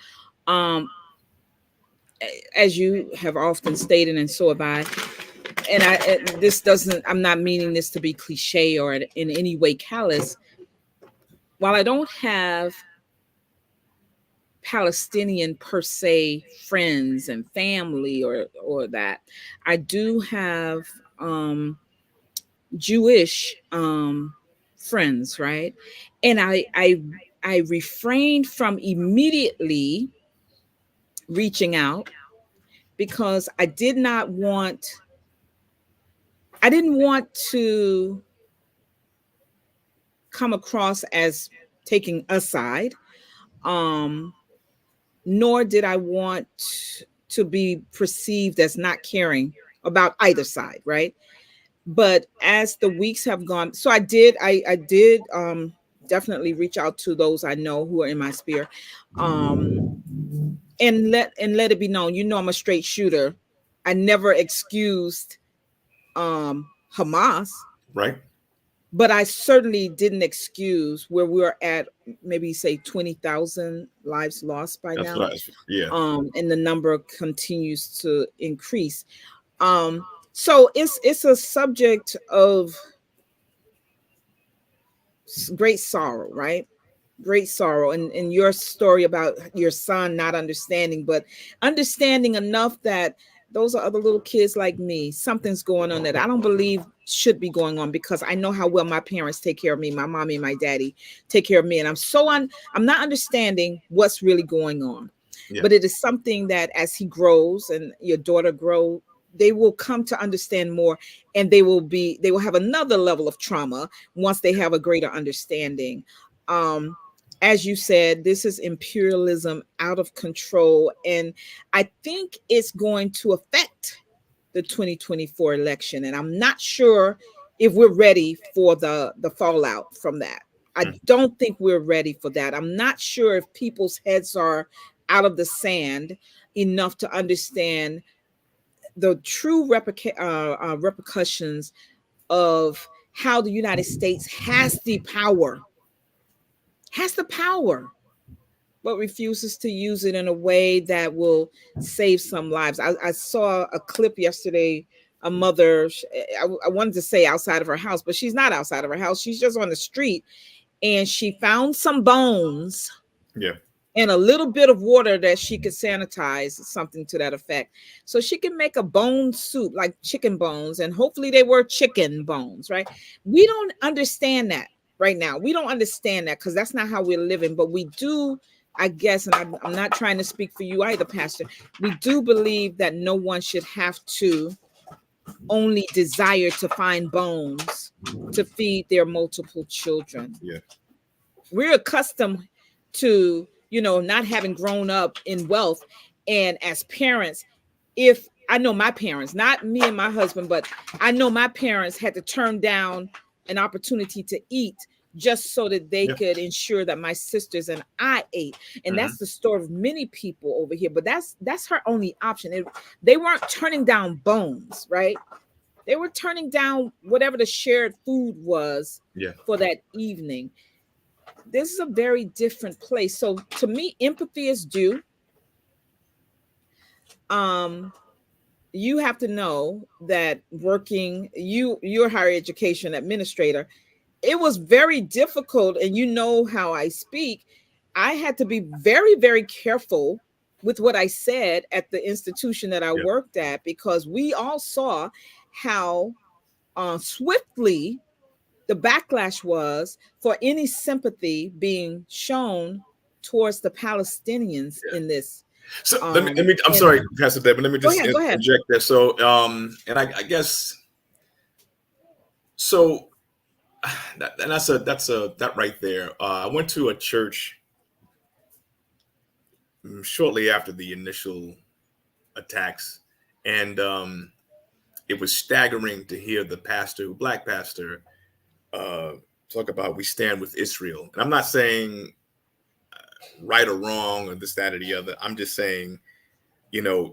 Um, as you have often stated, and so have I, and this doesn't, I'm not meaning this to be cliche or in any way callous. While I don't have Palestinian per se friends and family or that, I do have Jewish friends, right? And I refrained from immediately reaching out because I didn't want to come across as taking a side. Um, Nor did I want to be perceived as not caring about either side, right? But as the weeks have gone, so I did definitely reach out to those I know who are in my sphere, um and let it be known, I'm a straight shooter. I never excused Hamas, Right. but I certainly didn't excuse where we're at, maybe say 20,000 lives lost by That's now. what yeah. And the number continues to increase. So it's a subject of great sorrow, right? Great sorrow. And your story about your son not understanding, but understanding enough that those are other little kids like me. Something's going on that I don't believe should be going on, because I know how well my parents take care of me. My mommy and my daddy take care of me. And I'm not understanding what's really going on. Yeah. But it is something that as he grows and your daughter grow, they will come to understand more, and they will have another level of trauma once they have a greater understanding. um as you said, this is imperialism out of control, and I think it's going to affect the 2024 election, and I'm not sure if we're ready for the fallout from that. I Mm. don't think we're ready for that. I'm not sure if people's heads are out of the sand enough to understand the true repercussions of how the United States has the power, but refuses to use it in a way that will save some lives. I saw a clip yesterday. A mother, I wanted to say outside of her house, but she's not outside of her house. She's just on the street, and she found some bones Yeah. and a little bit of water that she could sanitize, something to that effect. So she can make a bone soup, like chicken bones, and hopefully they were chicken bones, right? We don't understand that right now. We don't understand that because that's not how we're living, but we do, I guess, and I'm not trying to speak for you either, Pastor. We do believe that no one should have to only desire to find bones to feed their multiple children. Yeah. We're accustomed to, not having grown up in wealth. And as parents, if I know my parents, not me and my husband, but I know my parents had to turn down an opportunity to eat just so that they Yeah. could ensure that my sisters and I ate. And Mhm. that's the story of many people over here. But that's her only option. They weren't turning down bones, right? They were turning down whatever the shared food was Yeah. for that evening. This is a very different place. So to me, empathy is due. Um, you have to know that you're a higher education administrator. It was very difficult, and you know how I speak. I had to be very, very careful with what I said at the institution that I Yeah. worked at, because we all saw how swiftly the backlash was for any sympathy being shown towards the Palestinians Yeah. in this. So let me I'm And sorry, Pastor Deb, but let me go just ahead, go ahead. inject there. So and I guess so and that right there. I went to a church shortly after the initial attacks, and it was staggering to hear the pastor, black pastor, uh, talk about we stand with Israel. And I'm not saying right or wrong or this, that, or the other. I'm just saying,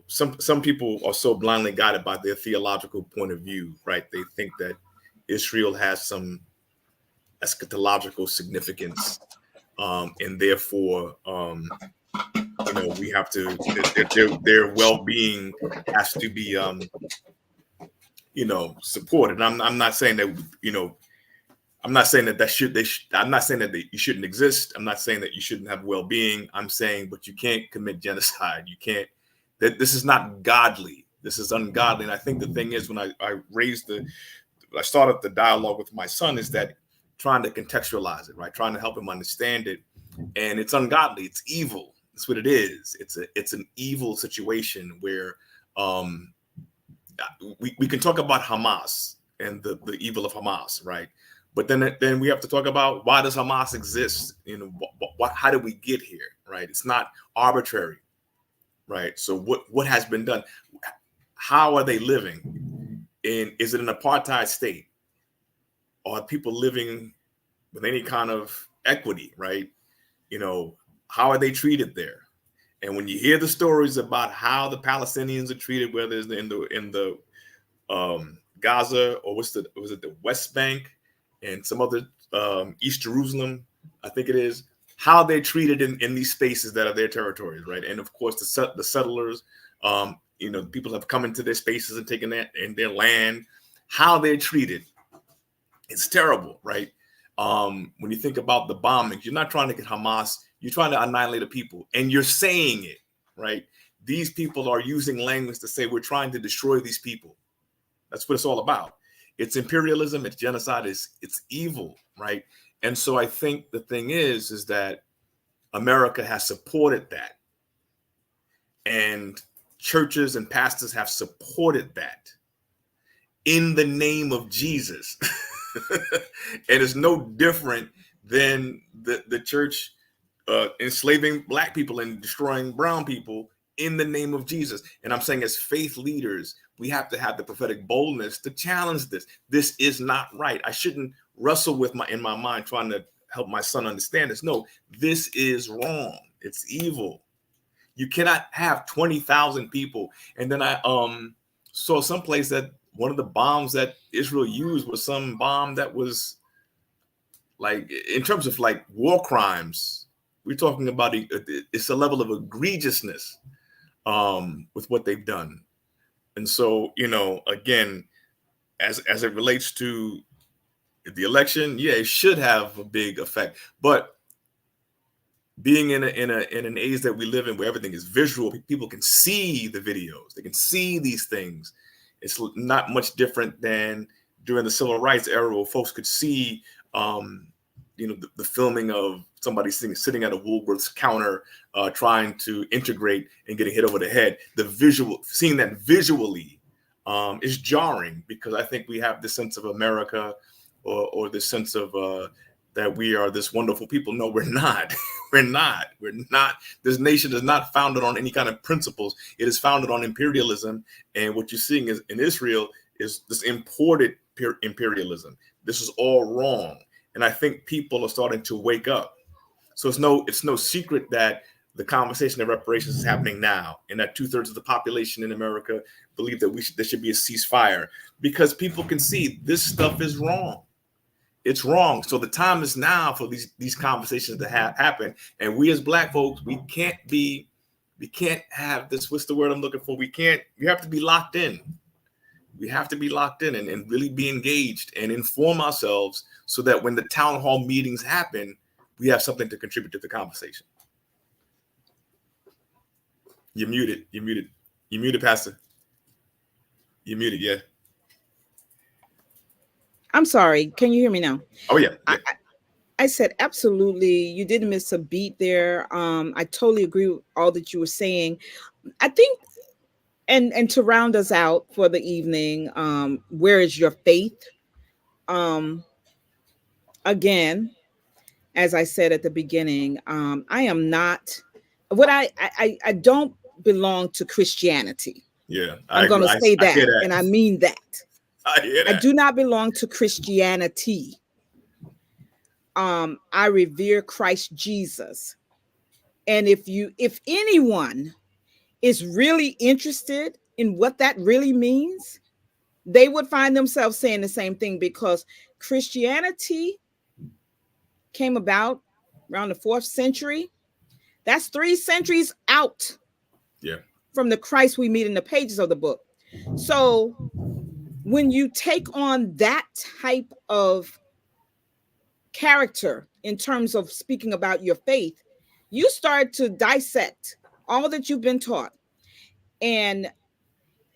some people are so blindly guided by their theological point of view, right? They think that Israel has some eschatological significance, and therefore, we have to their well-being has to be supported. I'm not saying that I'm not saying that I'm not saying that you shouldn't exist. I'm not saying that you shouldn't have well-being. I'm saying, but you can't commit genocide. You can't. That this is not godly. This is ungodly. And I think the thing is, when I started the dialogue with my son, is that trying to contextualize it, right? Trying to help him understand it, and it's ungodly. It's evil. That's what it is. It's an evil situation where we can talk about Hamas and the evil of Hamas, right? But then we have to talk about, why does Hamas exist? How did we get here, right? It's not arbitrary, right? So what has been done? How are they living? Is it an apartheid state? Are people living with any kind of equity, right? How are they treated there? And when you hear the stories about how the Palestinians are treated, whether it's in the Gaza, or was it the West Bank and some other East Jerusalem, I think it is, how they're treated in these spaces that are their territories, right? And of course, the settlers, people have come into their spaces and taken that in their land. How they're treated, it's terrible, right? When you think about the bombings, you're not trying to get Hamas, you're trying to annihilate the people, and you're saying it, right? These people are using language to say, we're trying to destroy these people. That's what it's all about. It's imperialism, it's genocide, it's evil, right? And so I think the thing is that America has supported that, and churches and pastors have supported that in the name of Jesus. And it's no different than the church enslaving Black people and destroying brown people in the name of Jesus. And I'm saying, as faith leaders, we have to have the prophetic boldness to challenge this. This is not right. I shouldn't wrestle with in my mind trying to help my son understand this. No, this is wrong. It's evil. You cannot have 20,000 people. And then I saw someplace that one of the bombs that Israel used was some bomb that was, like, in terms of like war crimes, we're talking about it's a level of egregiousness with what they've done. And so, again, as it relates to the election, yeah, it should have a big effect. But being in an age that we live in, where everything is visual, people can see the videos, they can see these things. It's not much different than during the civil rights era, where folks could see, the filming of somebody sitting at a Woolworth's counter, trying to integrate and getting hit over the head. Seeing that visually is jarring, because I think we have this sense of America, or this sense of that we are this wonderful people. No, we're not. We're not. This nation is not founded on any kind of principles. It is founded on imperialism. And what you're seeing is in Israel is this imported imperialism. This is all wrong. And I think people are starting to wake up. So it's no secret that the conversation of reparations is happening now, and that 2/3 of the population in America believe that there should be a ceasefire, because people can see this stuff is wrong. It's wrong. So the time is now for these conversations to happen. And we as Black folks, we can't have this. What's the word I'm looking for? We have to be locked in. We have to be locked in and really be engaged and inform ourselves, so that when the town hall meetings happen, we have something to contribute to the conversation. You're muted, Pastor. You're muted, yeah. I'm sorry. Can you hear me now? Oh, yeah. I said, absolutely. You didn't miss a beat there. I totally agree with all that you were saying. I think, and to round us out for the evening, where is your faith? Again, as I said at the beginning, I am not what I don't belong to Christianity. Yeah, I'm going to say that, and I mean that. I hear that. I do not belong to Christianity. I revere Christ Jesus. And if anyone is really interested in what that really means, they would find themselves saying the same thing, because Christianity came about around the 4th century. That's 3 centuries out from the Christ we meet in the pages of the book. So when you take on that type of character in terms of speaking about your faith, you start to dissect all that you've been taught, and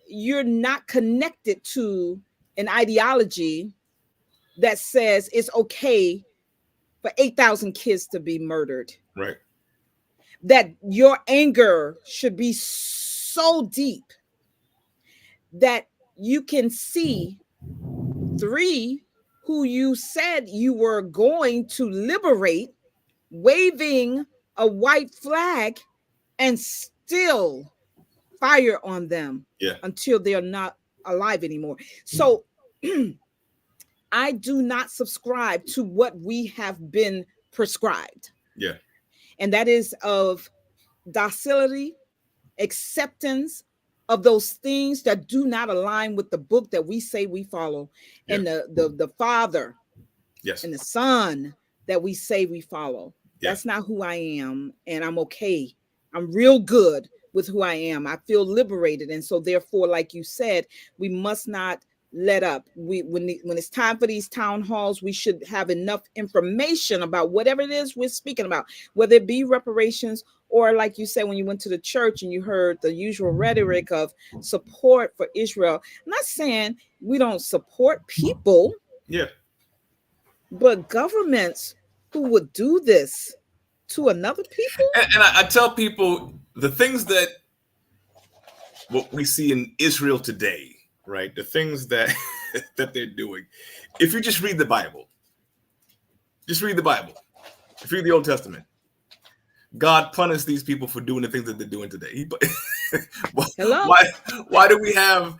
you're not connected to an ideology that says it's okay for 8,000 kids to be murdered. Right. That your anger should be so deep that you can see 3 who you said you were going to liberate waving a white flag and still fire on them until they're not alive anymore. So I do not subscribe to what we have been prescribed. Yeah. And that is of docility, acceptance of those things that do not align with the book that we say we follow, and the Father and the Son that we say we follow. That's not who I am, and I'm okay. I'm real good with who I am. I feel liberated, and so therefore, like you said, we must not let up. When it's time for these town halls, we should have enough information about whatever it is we're speaking about, whether it be reparations or, like you said, when you went to the church and you heard the usual rhetoric of support for Israel. I'm not saying we don't support people, but governments who would do this to another people. And I tell people the things that what we see in Israel today, right? The things that that they're doing. If you just read the Bible, if you read the Old Testament, God punished these people for doing the things that they're doing today. Why do we have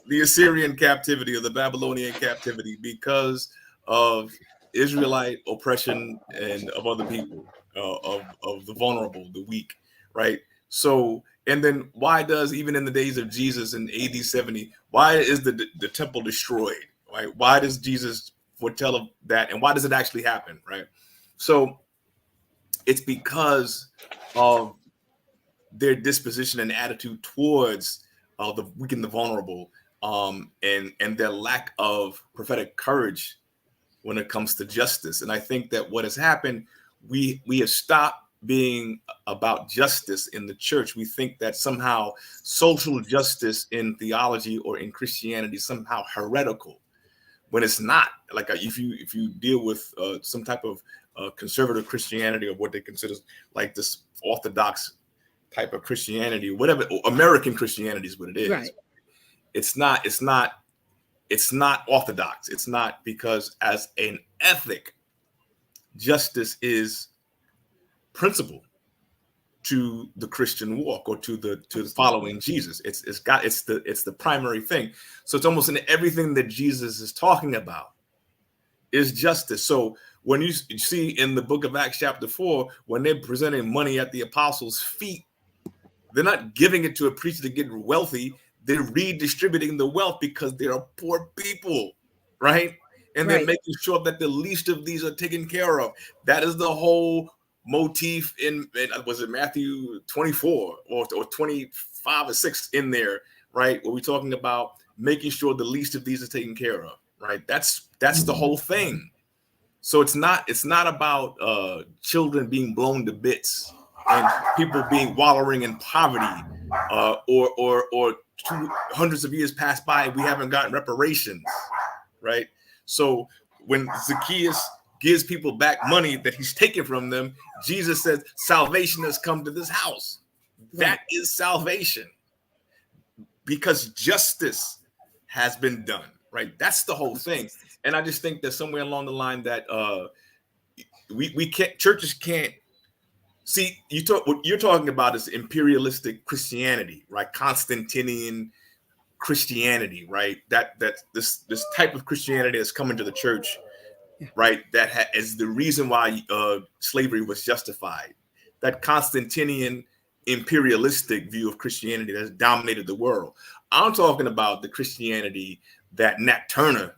the Assyrian captivity or the Babylonian captivity? Because of Israelite oppression and of other people, of the vulnerable, the weak, right? So, and then why does, even in the days of Jesus in AD 70, why is the temple destroyed, right? Why does Jesus foretell of that, and why does it actually happen, right? So it's because of their disposition and attitude towards the weak and the vulnerable, and their lack of prophetic courage when it comes to justice. And I think that what has happened, we have stopped being about justice in the church. We think that somehow social justice in theology or in Christianity is somehow heretical, when it's not. Like if you deal with some type of conservative Christianity, or what they consider like this orthodox type of Christianity, whatever, American Christianity is what it is. Right. It's not orthodox. It's not, because as an ethic, justice is principle to the Christian walk, or to the following Jesus. It's the primary thing. So it's almost in everything that Jesus is talking about is justice. So when you see in the book of Acts chapter 4, when they're presenting money at the apostles' feet, they're not giving it to a preacher to get wealthy. They're redistributing the wealth because they are poor people, right? And they're making sure that the least of these are taken care of. That is the whole motif in was it Matthew 24 or 25 or 6 in there, right? Where we're talking about making sure the least of these are taken care of, right? That's the whole thing. So it's not about children being blown to bits and people being wallowing in poverty, or hundreds of years pass by and we haven't gotten reparations, right? So when Zacchaeus gives people back money that he's taken from them, Jesus says, salvation has come to this house. Right. That is salvation, because justice has been done, right? That's the whole thing. And I just think that somewhere along the line that we can't, churches can't see. What you're talking about is imperialistic Christianity, right? Constantinian Christianity, right? That this type of Christianity that's coming to the church, right? That is the reason why slavery was justified. That Constantinian imperialistic view of Christianity that has dominated the world. I'm talking about the Christianity that Nat Turner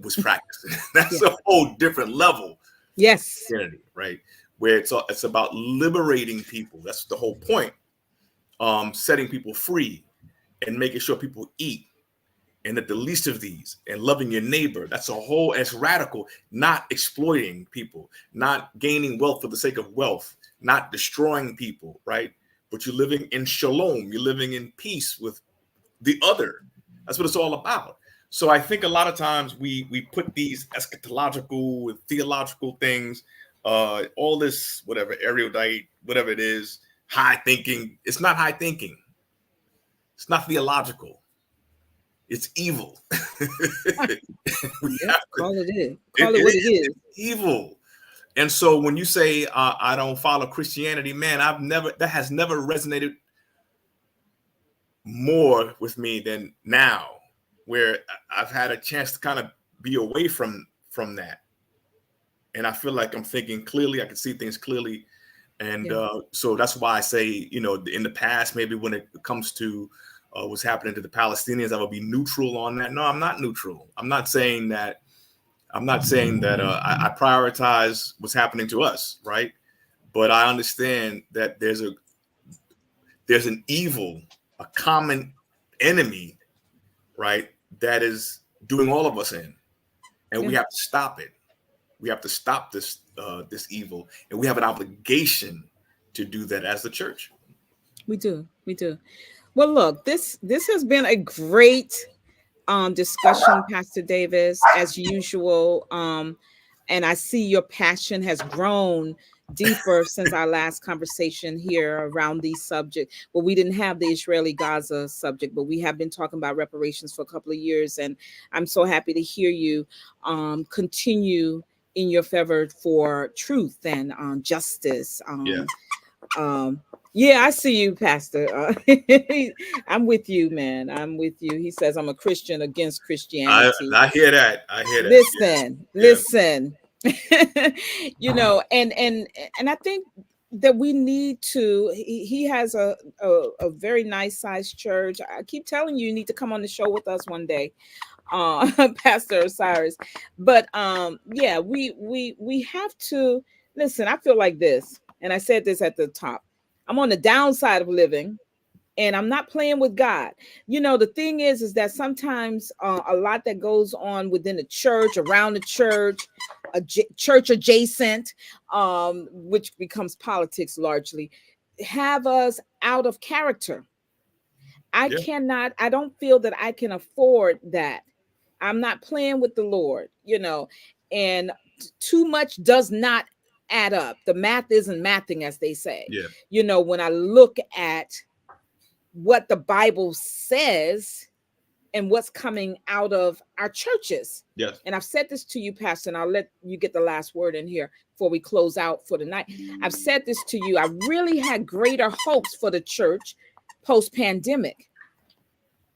was practicing. That's a whole different level, Yes. Christianity, right? Where it's about liberating people. That's the whole point. Setting people free and making sure people eat, and that the least of these, and loving your neighbor. That's a whole, and it's radical, not exploiting people, not gaining wealth for the sake of wealth, not destroying people, right? But you're living in shalom, you're living in peace with the other. That's what it's all about. So I think a lot of times we put these eschatological and theological things, all this whatever erudite, whatever it is, high thinking. It's not high thinking. It's not theological. It's evil. We Yep. have to, Call it it. it, Call it it what it is is. it's evil. And so when you say I don't follow Christianity, man, that has never resonated more with me than now, where I've had a chance to kind of be away from that, and I feel like I'm thinking clearly. I can see things clearly, and Yeah. so that's why I say, in the past, maybe when it comes to what's happening to the Palestinians, I will be neutral on that. No, I'm not neutral. I'm not saying that. I prioritize what's happening to us, right? But I understand that there's an evil, a common enemy, right, that is doing all of us in, and Yeah. we have to stop it. We have to stop this evil, and we have an obligation to do that as the church. We do. We do. Well, look, this has been a great discussion, Pastor Davis, as usual. And I see your passion has grown deeper since our last conversation here around these subjects. Well, we didn't have the Israeli-Gaza subject, but we have been talking about reparations for a couple of years, and I'm so happy to hear you continue in your fervor for truth and justice. Yeah, Um, yeah, I see you, Pastor. I'm with you, man. I'm with you. He says I'm a Christian against Christianity. I hear that. I hear that. Listen, Yeah, listen. And I think that we need to. He has a very nice sized church. I keep telling you, you need to come on the show with us one day, Pastor Osiris. But yeah, we have to listen. I feel like this, and I said this at the top. I'm on the downside of living, and I'm not playing with God. The thing is that sometimes a lot that goes on within the church, around the church, church adjacent, which becomes politics largely, have us out of character. yeah, I don't feel that I can afford that. I'm not playing with the Lord, and too much does not add up. The math isn't mathing, as they say. yeah, When I look at what the Bible says and what's coming out of our churches. yes, And I've said this to you, Pastor, and I'll let you get the last word in here before we close out for the night. I've said this to you. I really had greater hopes for the church post-pandemic,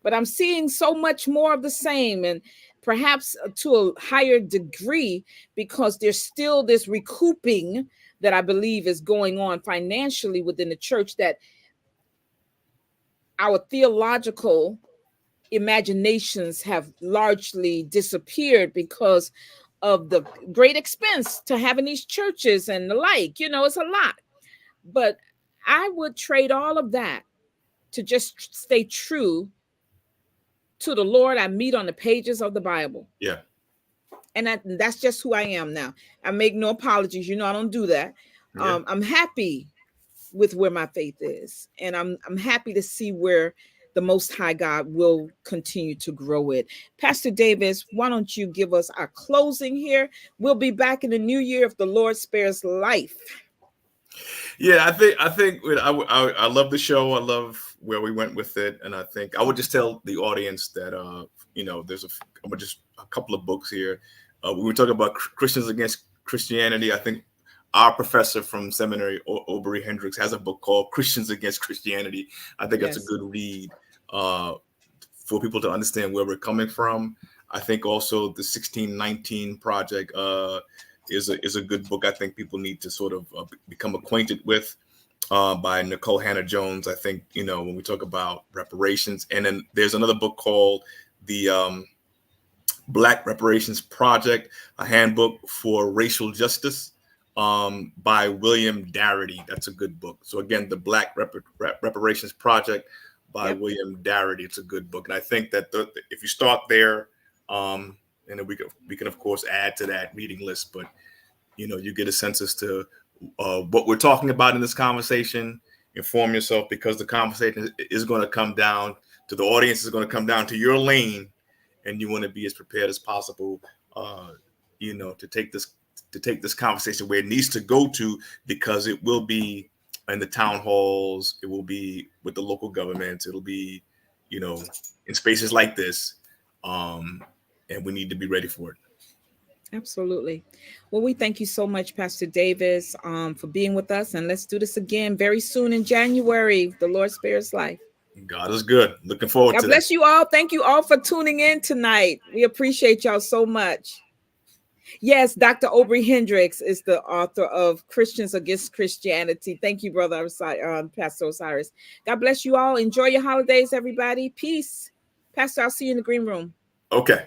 but I'm seeing so much more of the same, and perhaps to a higher degree, because there's still this recouping that I believe is going on financially within the church, that our theological imaginations have largely disappeared because of the great expense to having these churches and the like. It's a lot. But I would trade all of that to just stay true to the Lord I meet on the pages of the Bible. yeah, And that's just who I am now. I make no apologies. I don't do that. yeah. I'm happy with where my faith is, and I'm happy to see where the Most High God will continue to grow it. Pastor Davis, why don't you give us our closing here? We'll be back in the new year if the Lord spares life. Yeah, I think I love the show. I love where we went with it, and I think I would just tell the audience that there's just a couple of books here. We were talking about Christians against Christianity. I think our professor from seminary, Aubrey Hendricks, has a book called Christians Against Christianity. I think that's a good read for people to understand where we're coming from. I think also the 1619 Project is a good book. I think people need to sort of become acquainted with, by Nicole Hannah-Jones. I think, when we talk about reparations. And then there's another book called the Black Reparations Project, a handbook for racial justice, by William Darity. That's a good book. So again, the Black Reparations Project by Yep. William Darity. It's a good book, and I think that if you start there, and then we can of course add to that reading list. But you get a sense as to what we're talking about in this conversation. Inform yourself, because the conversation is going to come down to the audience, is going to come down to your lane, and you want to be as prepared as possible, to take this conversation where it needs to go to, because it will be in the town halls, it will be with the local governments, it'll be, in spaces like this, and we need to be ready for it. Absolutely. Well, we thank you so much, Pastor Davis, for being with us. And let's do this again very soon in January. The Lord spares life. God is good. Looking forward God to bless that. you all. Thank you all for tuning in tonight. We appreciate y'all so much. Yes, Dr. Aubrey Hendricks is the author of Christians Against Christianity. Thank you, Brother Pastor Osiris. God bless you all. Enjoy your holidays, everybody. Peace. Pastor, I'll see you in the green room. Okay.